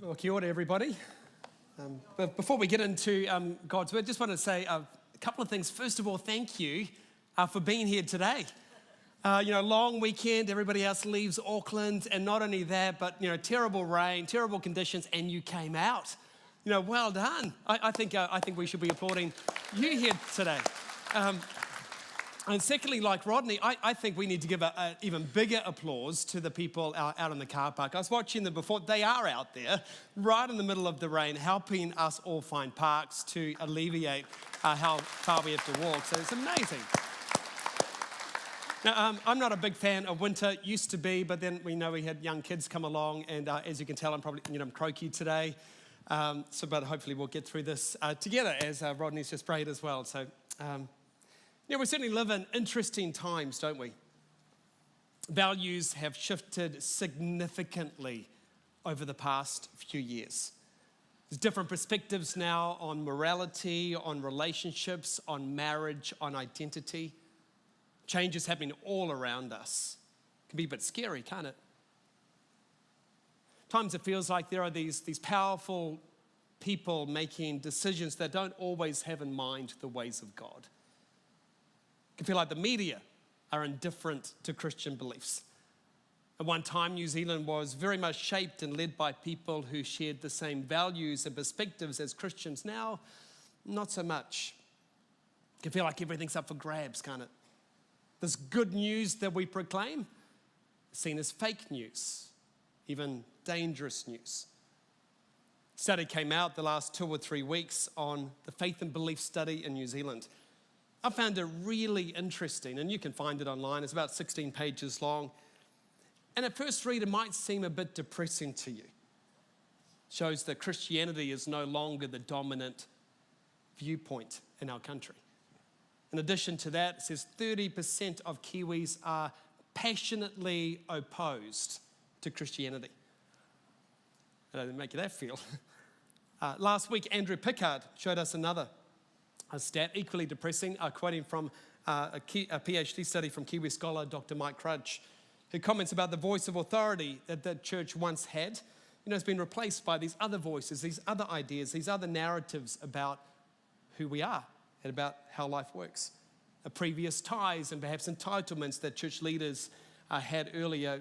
Well, kia ora, everybody. But before we get into God's Word, just want to say a couple of things. First of all, thank you for being here today. Long weekend, everybody else leaves Auckland, and not only that, but, terrible rain, terrible conditions, and you came out. Well done. I think we should be applauding you here today. And secondly, like Rodney, I think we need to give an even bigger applause to the people out in the car park. I was watching them before. They are out there, right in the middle of the rain, helping us all find parks to alleviate how far we have to walk. So it's amazing. Now, I'm not a big fan of winter. Used to be, but then we had young kids come along, and as you can tell, I'm probably, I'm croaky today. But hopefully we'll get through this together, as Rodney's just prayed as well. So. We certainly live in interesting times, don't we? Values have shifted significantly over the past few years. There's different perspectives now on morality, on relationships, on marriage, on identity. Change is happening all around us. It can be a bit scary, can't it? Times it feels like there are these powerful people making decisions that don't always have in mind the ways of God. It can feel like the media are indifferent to Christian beliefs. At one time, New Zealand was very much shaped and led by people who shared the same values and perspectives as Christians. Now, not so much. It can feel like everything's up for grabs, can't it? This good news that we proclaim is seen as fake news, even dangerous news. A study came out the last 2 or 3 weeks on the faith and belief study in New Zealand. I found it really interesting, and you can find it online. It's about 16 pages long. And at first read, it might seem a bit depressing to you. It shows that Christianity is no longer the dominant viewpoint in our country. In addition to that, it says 30% of Kiwis are passionately opposed to Christianity. How did it make you that feel? Last week, Andrew Pickard showed us another stat, equally depressing, quoting from a PhD study from Kiwi scholar Dr. Mike Crudge, who comments about the voice of authority that the church once had. It's been replaced by these other voices, these other ideas, these other narratives about who we are and about how life works. The previous ties and perhaps entitlements that church leaders had earlier,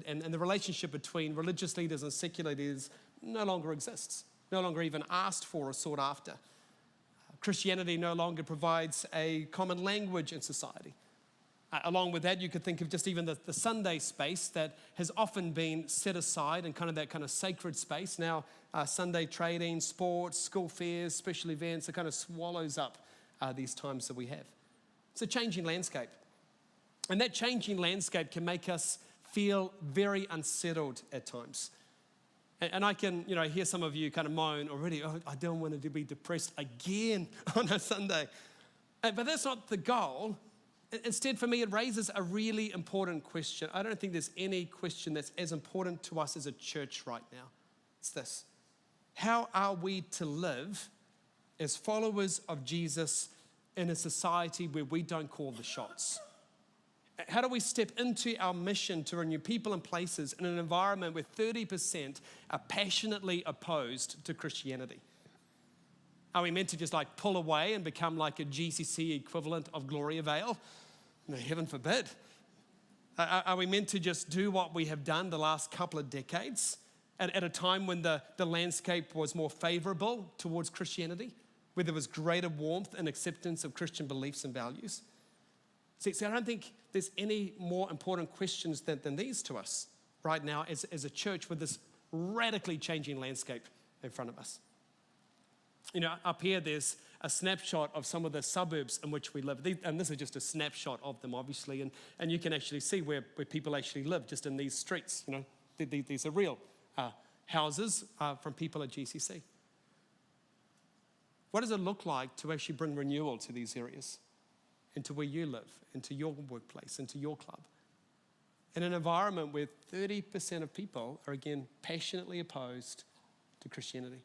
and the relationship between religious leaders and secular leaders no longer exists, no longer even asked for or sought after. Christianity no longer provides a common language in society. Along with that, you could think of just even the Sunday space that has often been set aside in that kind of sacred space. Now, Sunday trading, sports, school fairs, special events, it kind of swallows up these times that we have. It's a changing landscape. And that changing landscape can make us feel very unsettled at times. And I can, hear some of you kind of moan already, oh, I don't want to be depressed again on a Sunday. But that's not the goal. Instead, for me, it raises a really important question. I don't think there's any question that's as important to us as a church right now. It's this: how are we to live as followers of Jesus in a society where we don't call the shots? How do we step into our mission to renew people and places in an environment where 30% are passionately opposed to Christianity? Are we meant to just pull away and become like a GCC equivalent of Gloria Vale? No, heaven forbid. Are we meant to just do what we have done the last couple of decades at a time when the landscape was more favorable towards Christianity, where there was greater warmth and acceptance of Christian beliefs and values? See, I don't think there's any more important questions than these to us right now as a church with this radically changing landscape in front of us. Up here there's a snapshot of some of the suburbs in which we live. And this is just a snapshot of them, obviously. And you can actually see where people actually live just in these streets. These are real houses from people at GCC. What does it look like to actually bring renewal to these areas? Into where you live, into your workplace, into your club. In an environment where 30% of people are, again, passionately opposed to Christianity.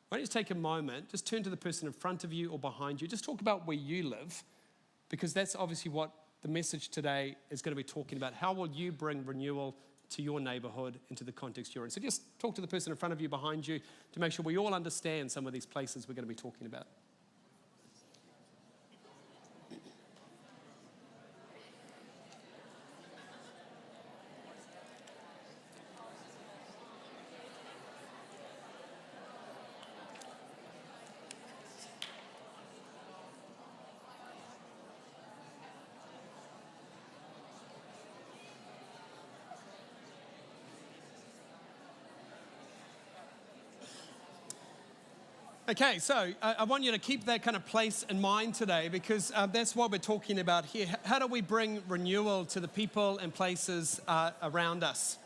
Why don't you take a moment, just turn to the person in front of you or behind you, just talk about where you live, because that's obviously what the message today is going to be talking about. How will you bring renewal to your neighborhood and to the context you're in. So just talk to the person in front of you, behind you, to make sure we all understand some of these places we're going to be talking about. Okay, so I want you to keep that kind of place in mind today, because that's what we're talking about here. How do we bring renewal to the people and places around us?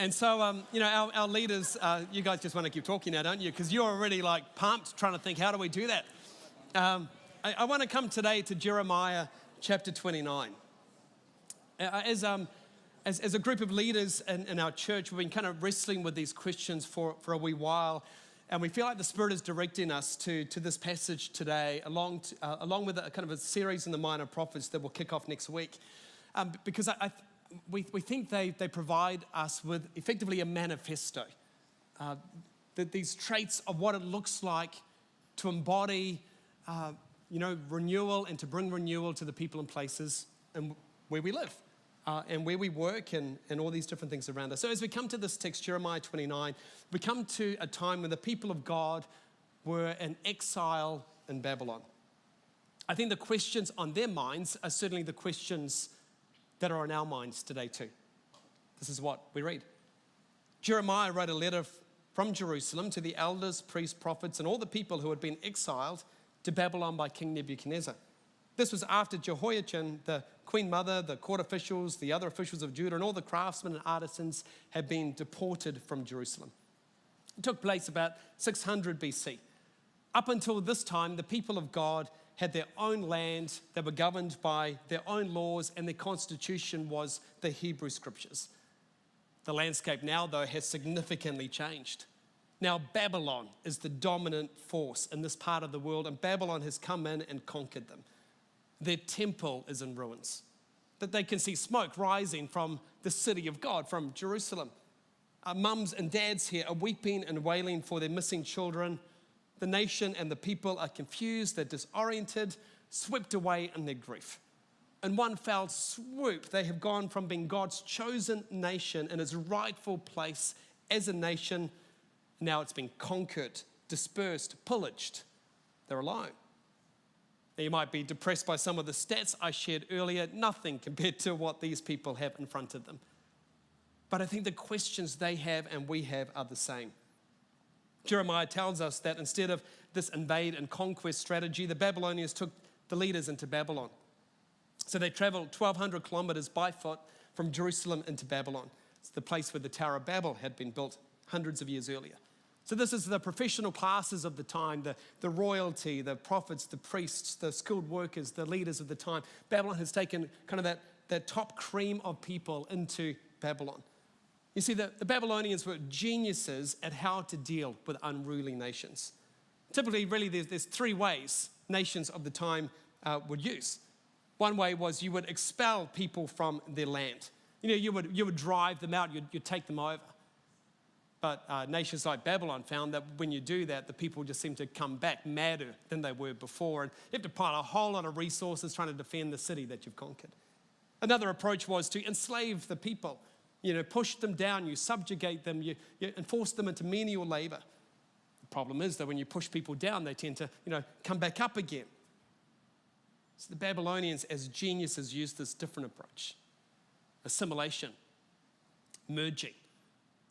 And so, our leaders, you guys just want to keep talking now, don't you? Because you're already like pumped trying to think, how do we do that? I want to come today to Jeremiah chapter 29. As a group of leaders in our church, we've been kind of wrestling with these questions for a wee while. And we feel like the Spirit is directing us to this passage today, along with a kind of a series in the Minor Prophets that will kick off next week. Because we think they provide us with effectively a manifesto. These traits of what it looks like to embody, renewal and to bring renewal to the people and places and where we live. And where we work and all these different things around us. So as we come to this text, Jeremiah 29, we come to a time when the people of God were in exile in Babylon. I think the questions on their minds are certainly the questions that are on our minds today too. This is what we read. Jeremiah wrote a letter from Jerusalem to the elders, priests, prophets, and all the people who had been exiled to Babylon by King Nebuchadnezzar. This was after Jehoiachin, the queen mother, the court officials, the other officials of Judah, and all the craftsmen and artisans had been deported from Jerusalem. It took place about 600 BC. Up until this time, the people of God had their own land. They were governed by their own laws, and their constitution was the Hebrew Scriptures. The landscape now, though, has significantly changed. Now, Babylon is the dominant force in this part of the world, and Babylon has come in and conquered them. Their temple is in ruins, that they can see smoke rising from the city of God, from Jerusalem. Mums and dads here are weeping and wailing for their missing children. The nation and the people are confused, they're disoriented, swept away in their grief. In one foul swoop, they have gone from being God's chosen nation in its rightful place as a nation. Now it's been conquered, dispersed, pillaged. They're alone. Now, you might be depressed by some of the stats I shared earlier. Nothing compared to what these people have in front of them. But I think the questions they have and we have are the same. Jeremiah tells us that instead of this invade and conquest strategy, the Babylonians took the leaders into Babylon. So they traveled 1,200 kilometers by foot from Jerusalem into Babylon. It's the place where the Tower of Babel had been built hundreds of years earlier. So this is the professional classes of the time, the royalty, the prophets, the priests, the skilled workers, the leaders of the time. Babylon has taken kind of that top cream of people into Babylon. You see, the Babylonians were geniuses at how to deal with unruly nations. Typically, really, there's three ways nations of the time would use. One way was you would expel people from their land. You would drive them out, you'd take them over. But nations like Babylon found that when you do that, the people just seem to come back madder than they were before. And you have to pile a whole lot of resources trying to defend the city that you've conquered. Another approach was to enslave the people. Push them down, you subjugate them, you enforce them into menial labor. The problem is that when you push people down, they tend to, come back up again. So the Babylonians, as geniuses, used this different approach. Assimilation, merging.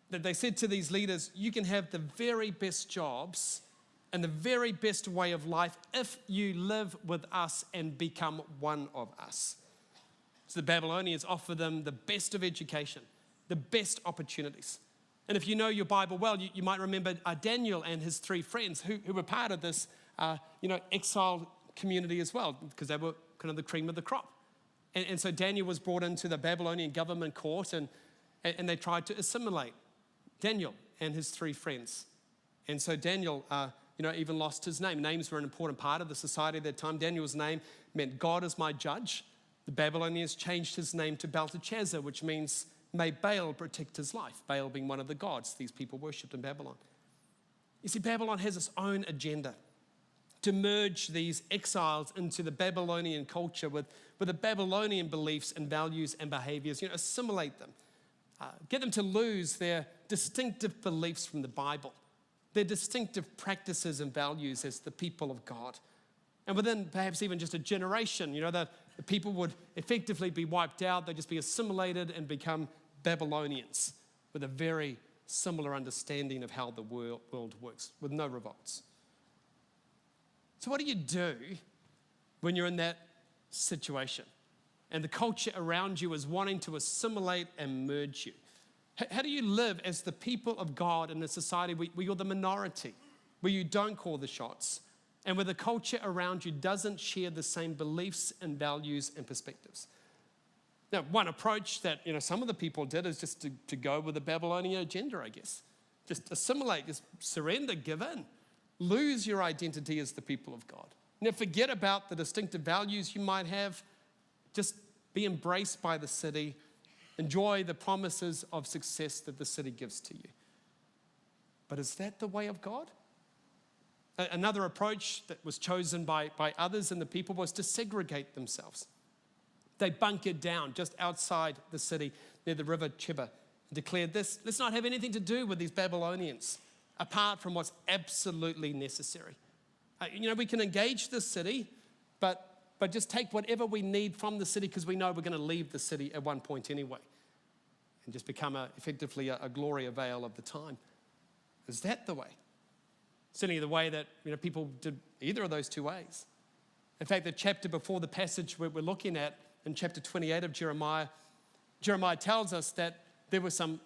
That they said to these leaders, you can have the very best jobs and the very best way of life if you live with us and become one of us. So the Babylonians offer them the best of education, the best opportunities. And if you know your Bible well, you might remember Daniel and his three friends who were part of this, exiled community as well, because they were kind of the cream of the crop. And so Daniel was brought into the Babylonian government court and they tried to assimilate Daniel and his three friends. And so Daniel, even lost his name. Names were an important part of the society at that time. Daniel's name meant God is my judge. The Babylonians changed his name to Belteshazzar, which means may Baal protect his life. Baal being one of the gods these people worshipped in Babylon. You see, Babylon has its own agenda to merge these exiles into the Babylonian culture with the Babylonian beliefs and values and behaviors, assimilate them, get them to lose their distinctive beliefs from the Bible, their distinctive practices and values as the people of God. And within perhaps even just a generation, the people would effectively be wiped out. They'd just be assimilated and become Babylonians with a very similar understanding of how the world works, with no revolts. So what do you do when you're in that situation and the culture around you is wanting to assimilate and merge you? How do you live as the people of God in a society where you're the minority, where you don't call the shots, and where the culture around you doesn't share the same beliefs and values and perspectives? Now, one approach that some of the people did is just to go with the Babylonian agenda, I guess. Just assimilate, just surrender, give in. Lose your identity as the people of God. Forget about the distinctive values you might have. Just be embraced by the city. Enjoy the promises of success that the city gives to you. But is that the way of God? Another approach that was chosen by others in the people was to segregate themselves. They bunkered down just outside the city near the river Chebar and declared this, let's not have anything to do with these Babylonians apart from what's absolutely necessary. We can engage the city, but just take whatever we need from the city because we know we're going to leave the city at one point anyway and just become effectively a Gloria Vale of the time. Is that the way? Certainly the way that people did either of those two ways. In fact, the chapter before the passage we're looking at, in chapter 28 of Jeremiah, Jeremiah tells us that there were some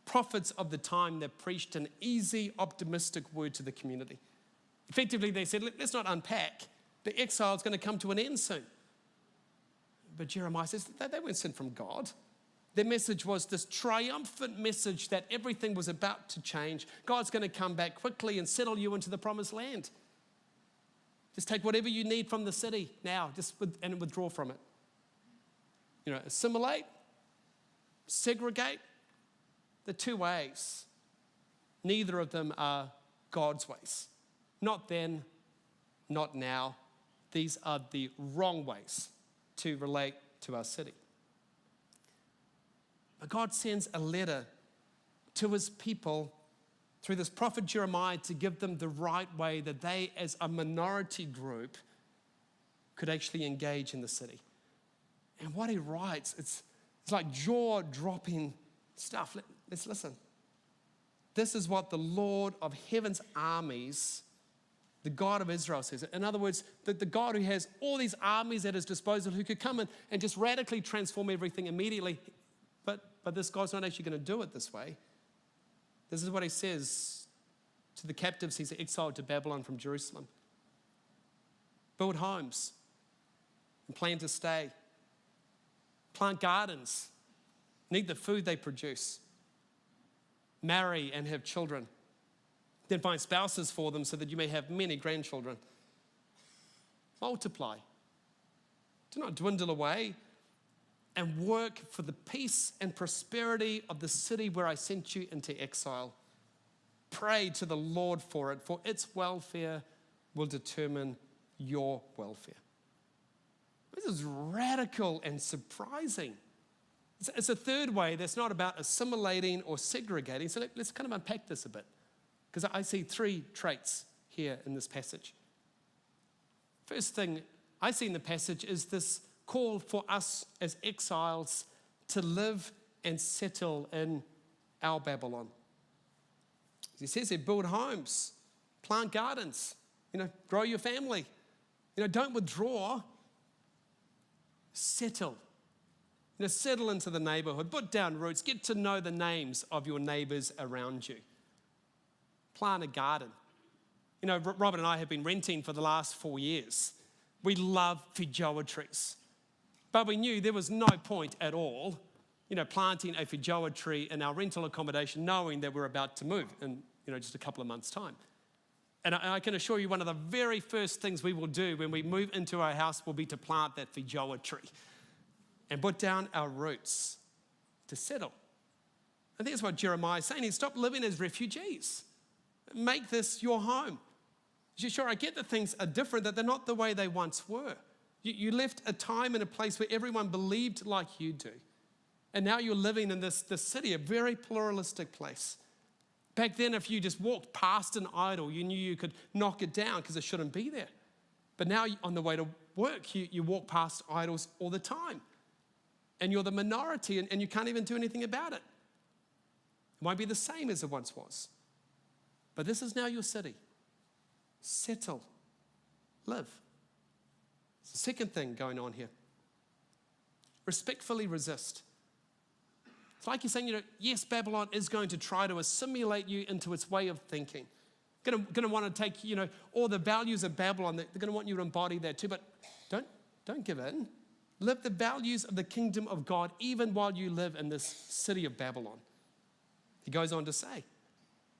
prophets of the time that preached an easy, optimistic word to the community. Effectively, they said, let's not unpack. The exile is going to come to an end soon. But Jeremiah says they weren't sent from God. Their message was this triumphant message that everything was about to change. God's going to come back quickly and settle you into the promised land. Just take whatever you need from the city now, and withdraw from it. Assimilate, segregate, the two ways. Neither of them are God's ways. Not then, not now. These are the wrong ways to relate to our city. But God sends a letter to his people through this prophet Jeremiah to give them the right way that they, as a minority group, could actually engage in the city. And what he writes, it's like jaw-dropping stuff. Let's listen. This is what the Lord of heaven's armies, the God of Israel, says. In other words, the God who has all these armies at his disposal, who could come in and just radically transform everything immediately. But this God's not actually going to do it this way. This is what he says to the captives he's exiled to Babylon from Jerusalem. Build homes and plan to stay. Plant gardens and eat the food they produce. Marry and have children. Then find spouses for them so that you may have many grandchildren. Multiply. Do not dwindle away, and work for the peace and prosperity of the city where I sent you into exile. Pray to the Lord for it, for its welfare will determine your welfare. This is radical and surprising. It's a third way that's not about assimilating or segregating. So let's kind of unpack this a bit, because I see three traits here in this passage. First thing I see in the passage is this call for us as exiles to live and settle in our Babylon. He says here, build homes, plant gardens, grow your family. Don't withdraw, settle. Settle into the neighborhood, put down roots, get to know the names of your neighbors around you. Plant a garden. Robin and I have been renting for the last 4 years. We love feijoa trees. But we knew there was no point at all, planting a feijoa tree in our rental accommodation, knowing that we're about to move in, just a couple of months' time. And I can assure you one of the very first things we will do when we move into our house will be to plant that feijoa tree and put down our roots to settle. I think that's what Jeremiah is saying. Stop living as refugees. Make this your home. Sure, I get that things are different, that they're not the way they once were. You left a time and a place where everyone believed like you do. And now you're living in this city, a very pluralistic place. Back then, if you just walked past an idol, you knew you could knock it down because it shouldn't be there. But now on the way to work, you walk past idols all the time. And you're the minority and you can't even do anything about it. It won't be the same as it once was. But this is now your city. Settle. Live. It's the second thing going on here. Respectfully resist. It's like you're saying, yes, Babylon is going to try to assimilate you into its way of thinking. Going to want to take, all the values of Babylon. They're going to want you to embody that too. But don't give in. Live the values of the kingdom of God even while you live in this city of Babylon. He goes on to say,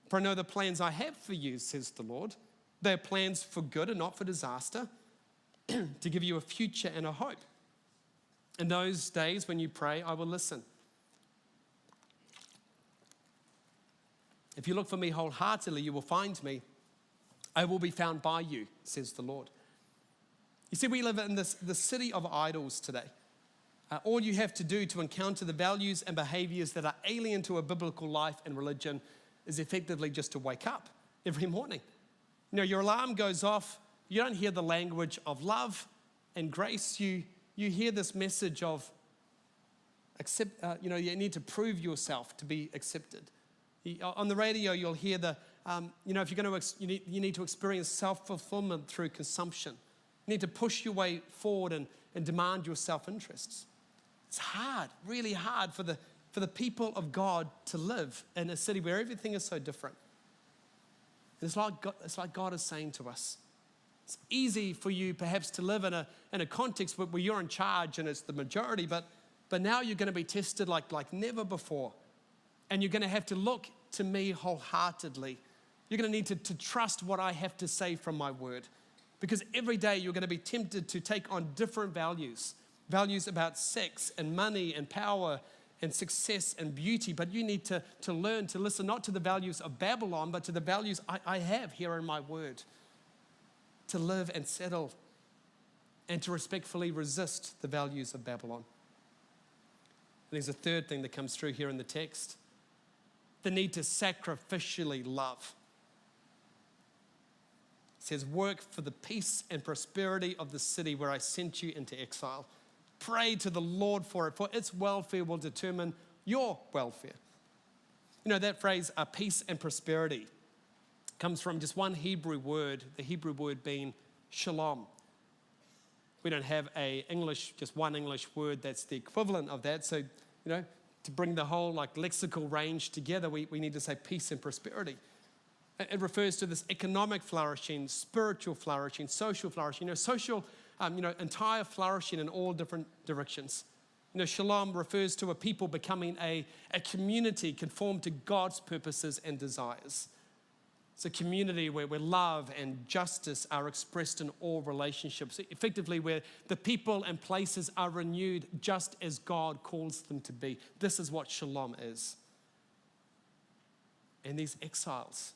for I know the plans I have for you, says the Lord. They are plans for good and not for disaster, to give you a future and a hope. In those days when you pray, I will listen. If you look for me wholeheartedly, you will find me. I will be found by you, says the Lord. You see, we live in the city of idols today. All you have to do to encounter the values and behaviors that are alien to a biblical life and religion is effectively just to wake up every morning. Your alarm goes off. You don't hear the language of love and grace. You hear this message of you need to prove yourself to be accepted. On the radio, you'll hear if you're going to, you need to experience self-fulfillment through consumption. You need to push your way forward and demand your self-interests. It's hard, really hard for the people of God to live in a city where everything is so different. It's like God is saying to us, it's easy for you perhaps to live in a context where you're in charge and it's the majority, but now you're going to be tested like never before. And you're going to have to look to me wholeheartedly. You're going to need to trust what I have to say from my word. Because every day you're going to be tempted to take on different values. Values about sex and money and power and success and beauty. But you need to learn to listen not to the values of Babylon, but to the values I have here in my word. To live and settle and to respectfully resist the values of Babylon. And there's a third thing that comes through here in the text. The need to sacrificially love. It says, work for the peace and prosperity of the city where I sent you into exile. Pray to the Lord for it, for its welfare will determine your welfare. That phrase, peace and prosperity, comes from just one Hebrew word, the Hebrew word being shalom. We don't have just one English word that's the equivalent of that. So, to bring the whole lexical range together, we need to say peace and prosperity. It refers to this economic flourishing, spiritual flourishing, social flourishing, entire flourishing in all different directions. Shalom refers to a people becoming a community conformed to God's purposes and desires. It's a community where love and justice are expressed in all relationships, effectively where the people and places are renewed just as God calls them to be. This is what shalom is. And these exiles,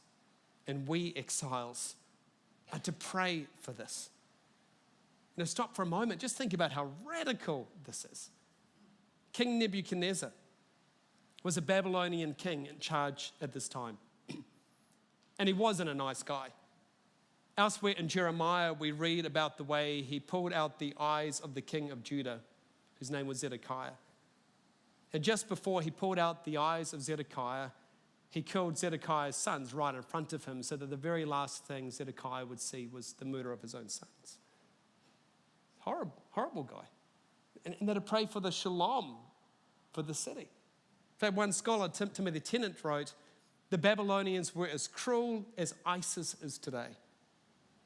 and we exiles, are to pray for this. Stop for a moment. Just think about how radical this is. King Nebuchadnezzar was a Babylonian king in charge at this time. And he wasn't a nice guy. Elsewhere in Jeremiah, we read about the way he pulled out the eyes of the king of Judah, whose name was Zedekiah. And just before he pulled out the eyes of Zedekiah, he killed Zedekiah's sons right in front of him, so that the very last thing Zedekiah would see was the murder of his own sons. Horrible, horrible guy. And they're to pray for the shalom for the city. In fact, one scholar, Timothy Tennant, wrote, the Babylonians were as cruel as ISIS is today.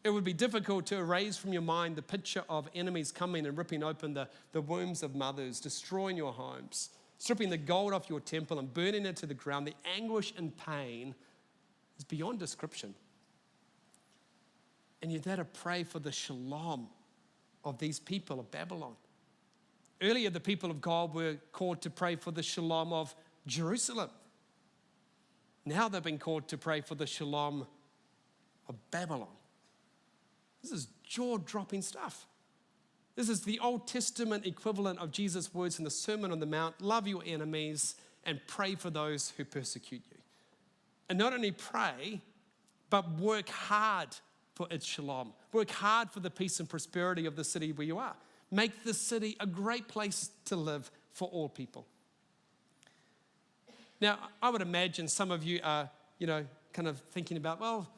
It would be difficult to erase from your mind the picture of enemies coming and ripping open the wombs of mothers, destroying your homes, stripping the gold off your temple and burning it to the ground. The anguish and pain is beyond description. And you're there to pray for the shalom of these people of Babylon. Earlier, the people of God were called to pray for the shalom of Jerusalem. Now they've been called to pray for the shalom of Babylon. This is jaw-dropping stuff. This is the Old Testament equivalent of Jesus' words in the Sermon on the Mount: love your enemies and pray for those who persecute you. And not only pray, but work hard for its shalom. Work hard for the peace and prosperity of the city where you are. Make the city a great place to live for all people. Now, I would imagine some of you are, kind of thinking about, well,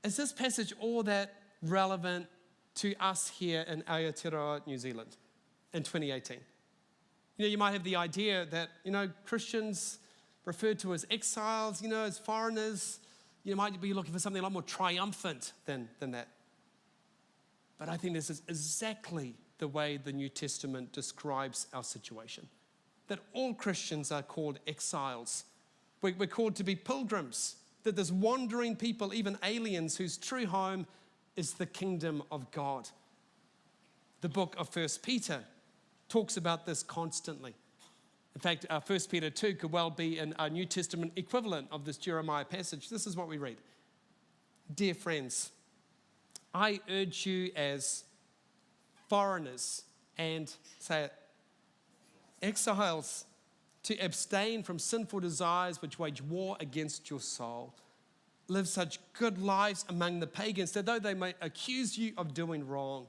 is this passage all that relevant to us here in Aotearoa, New Zealand in 2018? You might have the idea that, Christians referred to as exiles, as foreigners, you might be looking for something a lot more triumphant than that. But I think this is exactly the way the New Testament describes our situation. That all Christians are called exiles. We're called to be pilgrims. That there's wandering people, even aliens, whose true home is the kingdom of God. The book of 1 Peter talks about this constantly. In fact, 1 Peter 2 could well be a New Testament equivalent of this Jeremiah passage. This is what we read. Dear friends, I urge you as foreigners and, say it, exiles, to abstain from sinful desires which wage war against your soul. Live such good lives among the pagans that though they may accuse you of doing wrong,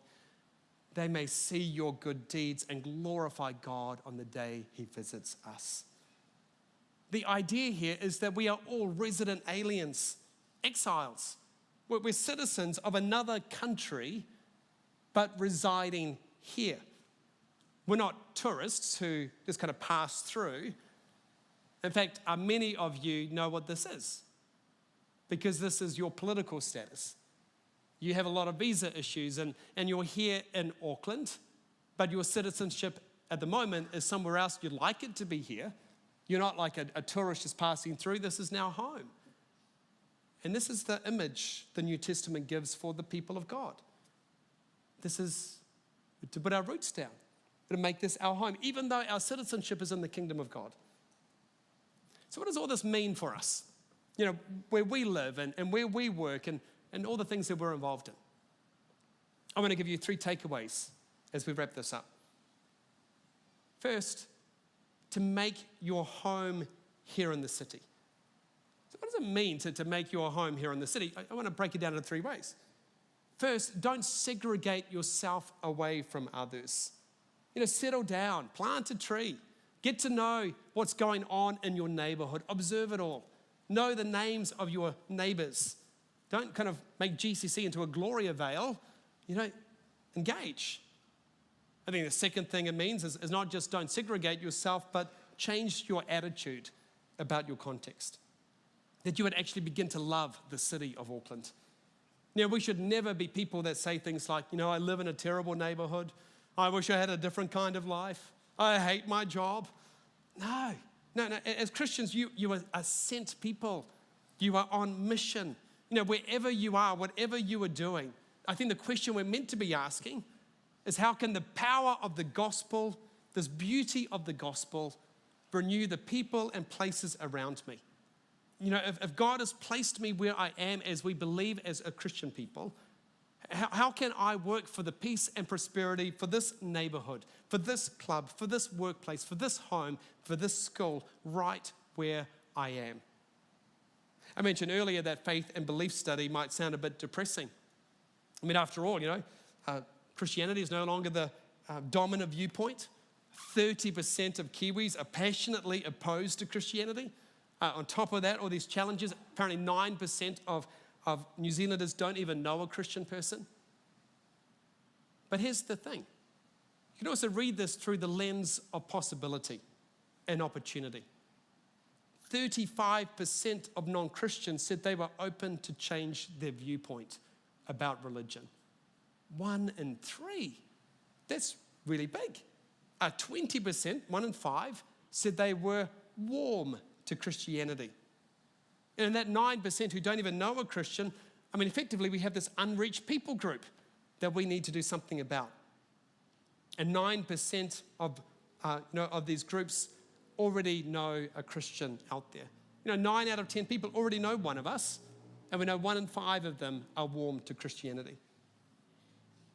they may see your good deeds and glorify God on the day he visits us. The idea here is that we are all resident aliens, exiles. We're citizens of another country, but residing here. We're not tourists who just kind of pass through. In fact, many of you know what this is, because this is your political status. You have a lot of visa issues and you're here in Auckland, but your citizenship at the moment is somewhere else. You'd like it to be here. You're not like a tourist just passing through. This is now home. And this is the image the New Testament gives for the people of God. This is to put our roots down, to make this our home, even though our citizenship is in the kingdom of God. So what does all this mean for us? Where we live and where we work and all the things that we're involved in. I want to give you 3 takeaways as we wrap this up. First, to make your home here in the city. So what does it mean to make your home here in the city? I want to break it down into 3 ways. First, don't segregate yourself away from others. Settle down, plant a tree, get to know what's going on in your neighborhood, observe it all, know the names of your neighbors. Don't kind of make GCC into a Gloria Vale, engage. I think the second thing it means is not just don't segregate yourself, but change your attitude about your context. That you would actually begin to love the city of Auckland. We should never be people that say things like, I live in a terrible neighborhood. I wish I had a different kind of life. I hate my job. No. As Christians, you are sent people. You are on mission. Wherever you are, whatever you are doing, I think the question we're meant to be asking is how can the power of the gospel, this beauty of the gospel, renew the people and places around me? If God has placed me where I am as we believe as a Christian people, how can I work for the peace and prosperity for this neighborhood, for this club, for this workplace, for this home, for this school, right where I am? I mentioned earlier that faith and belief study might sound a bit depressing. After all, Christianity is no longer the dominant viewpoint. 30% of Kiwis are passionately opposed to Christianity. On top of that, all these challenges, apparently 9% of New Zealanders don't even know a Christian person. But here's the thing. You can also read this through the lens of possibility and opportunity. 35% of non-Christians said they were open to change their viewpoint about religion. 1 in 3. That's really big. 20%, 1 in 5, said they were warm to Christianity. And that 9% who don't even know a Christian, effectively we have this unreached people group that we need to do something about. And 9% of these groups already know a Christian out there. 9 out of 10 people already know one of us, and we know 1 in 5 of them are warm to Christianity.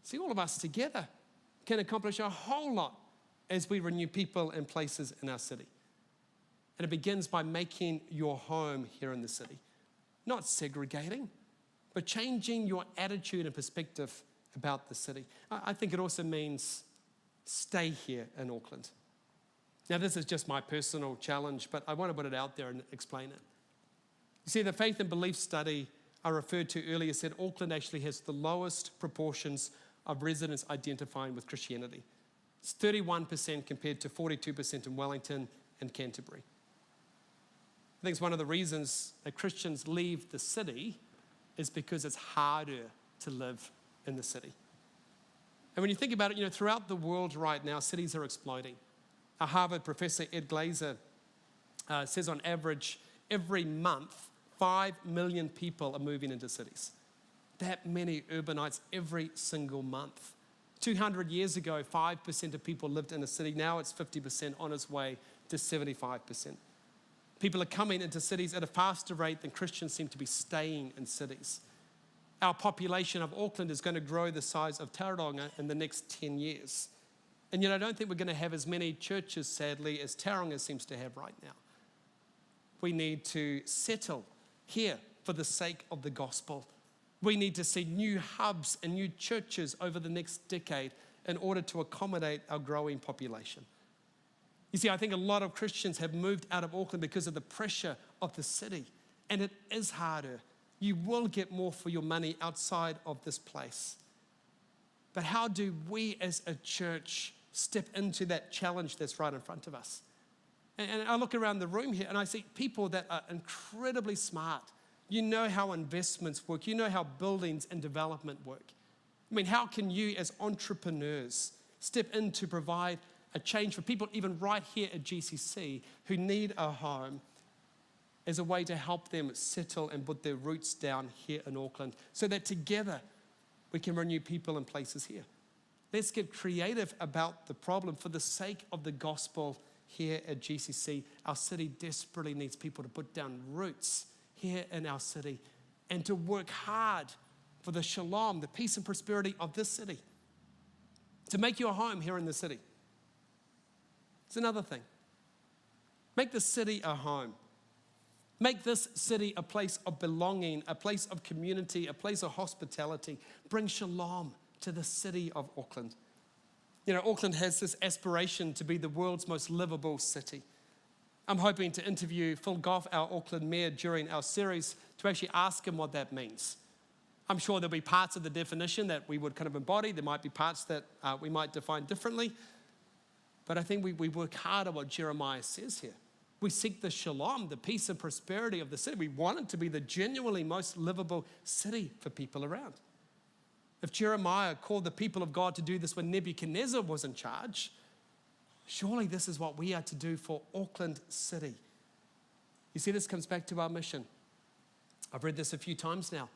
See, all of us together can accomplish a whole lot as we renew people and places in our city. And it begins by making your home here in the city. Not segregating, but changing your attitude and perspective about the city. I think it also means stay here in Auckland. Now, this is just my personal challenge, but I want to put it out there and explain it. You see, the faith and belief study I referred to earlier said Auckland actually has the lowest proportions of residents identifying with Christianity. It's 31% compared to 42% in Wellington and Canterbury. I think it's one of the reasons that Christians leave the city is because it's harder to live in the city. And when you think about it, throughout the world right now, cities are exploding. A Harvard professor, Ed Glazer, says on average, every month, 5 million people are moving into cities. That many urbanites every single month. 200 years ago, 5% of people lived in a city. Now it's 50%, on its way to 75%. People are coming into cities at a faster rate than Christians seem to be staying in cities. Our population of Auckland is going to grow the size of Tauranga in the next 10 years. And yet I don't think we're going to have as many churches, sadly, as Tauranga seems to have right now. We need to settle here for the sake of the gospel. We need to see new hubs and new churches over the next decade in order to accommodate our growing population. You see, I think a lot of Christians have moved out of Auckland because of the pressure of the city. And it is harder. You will get more for your money outside of this place. But how do we as a church step into that challenge that's right in front of us? And I look around the room here and I see people that are incredibly smart. You know how investments work. You know how buildings and development work. I mean, how can you as entrepreneurs step in to provide a change for people even right here at GCC who need a home as a way to help them settle and put their roots down here in Auckland so that together we can renew people and places here. Let's get creative about the problem for the sake of the gospel here at GCC. Our city desperately needs people to put down roots here in our city and to work hard for the shalom, the peace and prosperity of this city. To make your home here in the city. It's another thing. Make the city a home. Make this city a place of belonging, a place of community, a place of hospitality. Bring shalom to the city of Auckland. Auckland has this aspiration to be the world's most livable city. I'm hoping to interview Phil Goff, our Auckland mayor, during our series to actually ask him what that means. I'm sure there'll be parts of the definition that we would kind of embody. There might be parts that we might define differently. But I think we work hard on what Jeremiah says here. We seek the shalom, the peace and prosperity of the city. We want it to be the genuinely most livable city for people around. If Jeremiah called the people of God to do this when Nebuchadnezzar was in charge, surely this is what we are to do for Auckland City. You see, this comes back to our mission. I've read this a few times now.